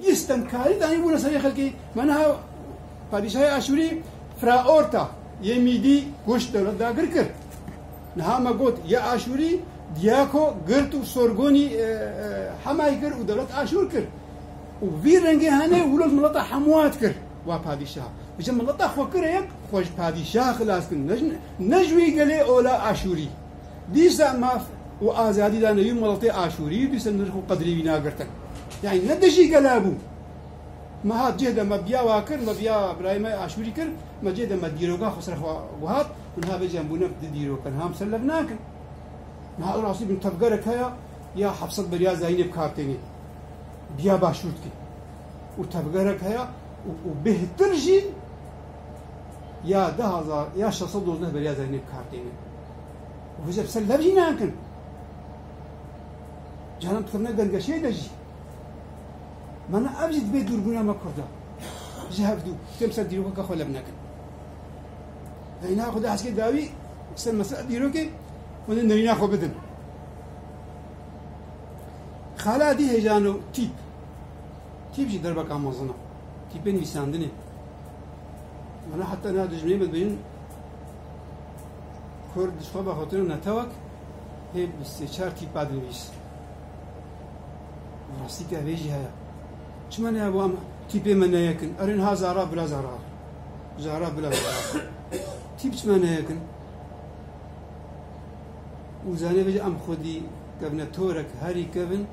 جستن كاري داني بونا سري خلقي منها پادشاه آشوری فراورتا يميدي گوش دولت داگر کر نها ما قلت يا آشوري دياكو قرتو سورغوني حماي كر ودولت آشور كر وفي رنجي هاني ولد ملطا حموات كر وبادشاه بجم ملطا خو كر هيك خوش بادشاه خلاص كن نجوي قالي اولا آشوري ديسا ما وآزادي دانا يوم ملطي آشوري ديسا نرخو قدري بنا قرتن يعني ندشي قلابو ما هاد جهدا ما بيا واكر ما بيا برايم آشوري كر ما جهدا ما ديروغا خسر وهات ونها بجنبونا بديرو كان هم سلبناك ما هاد راسي من تفقرك هيا يا حفصة بريا زينب كارتيني بيا باشوتك وتفقرك هيا وبهترجي يا 10,000 يا 600 بريا زينب كارتيني وفجأة بسلبجينا كن جانم تكرنا قنقشي دجي ما أنا أبجد بيت دوربونا ما كردا جهفدو تمسك ديروك كخولا بناكن هنا خد عسكري داوي سن مسألة ديروك ولا نرينا خو بدن خالا دي هجانو تيب جي دربك عمازنا تيبين ويساندني أنا حتى أنا دجمني بدبين كرد شخبا خاطرنا نتوك هي باستشار تيب بعد الويس راسي كافيجي هيا شو معنى أبو أم تيبي من يكن أرين ها زارا بلا زارا زارا بلا زارا تيب شو معنى يكن وزاني بيجي أم خدي كابن تورك هاري كابن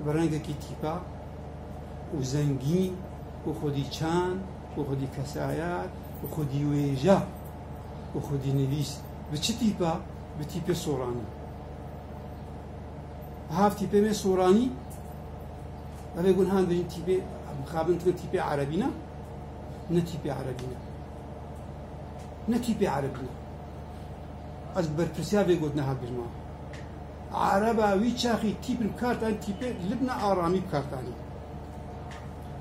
برانك كي تيبا وزنجي وخدي شان وخدي كسايات وخدي ويجا وخدي نبيس بتشي تيبا بتيبي صوراني هاف تيبي من صوراني أنا يقول هان بين تيبي مقابل تيبي عربينا نتيبي عربينا نتيبي عربينا أزبر برسيا بيقول نهار بجماعة عربا ويشاخي تيب الكارتان تيبي لبنا آرامي بكارتاني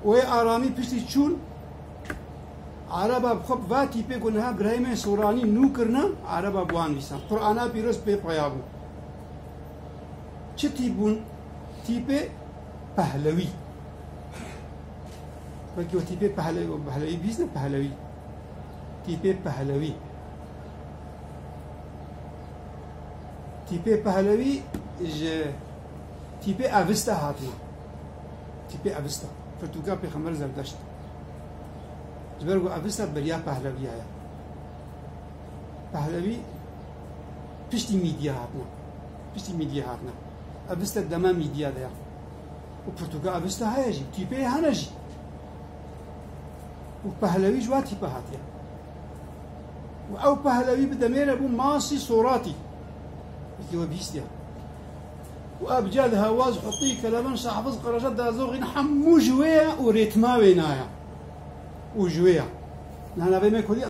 وي آرامي بيشتي تشون عربا بخب وا تيبي يقول نهار غرايمة سوراني نو كرنا عربا بوان ويسان قرآنا بيروس بي بيابو چه تيبون تيبي پهلوی وقتی تیپ پهلوی بیست نه پهلوی تیپ پهلوی تیپ اوستا هاتنا تیپ اوستا فرتوکا پیغمبر زردشت جبرگو اوستا بریا پهلوی آیا پهلوی پشتی میدیا هاتنا اوستا دما میدیا دیا وبرتغال أبستا هايجي تيبي هنجي وبهلوي جواتي بهاتيا وأو بهلوي بدمير أبو ماسي صوراتي يجوا بيستيا وأبجاد هواز حطيه كلامن صحفظ قرجات دازوغين حمو جويا وريتما وينايا وجويا نحن بما يقولي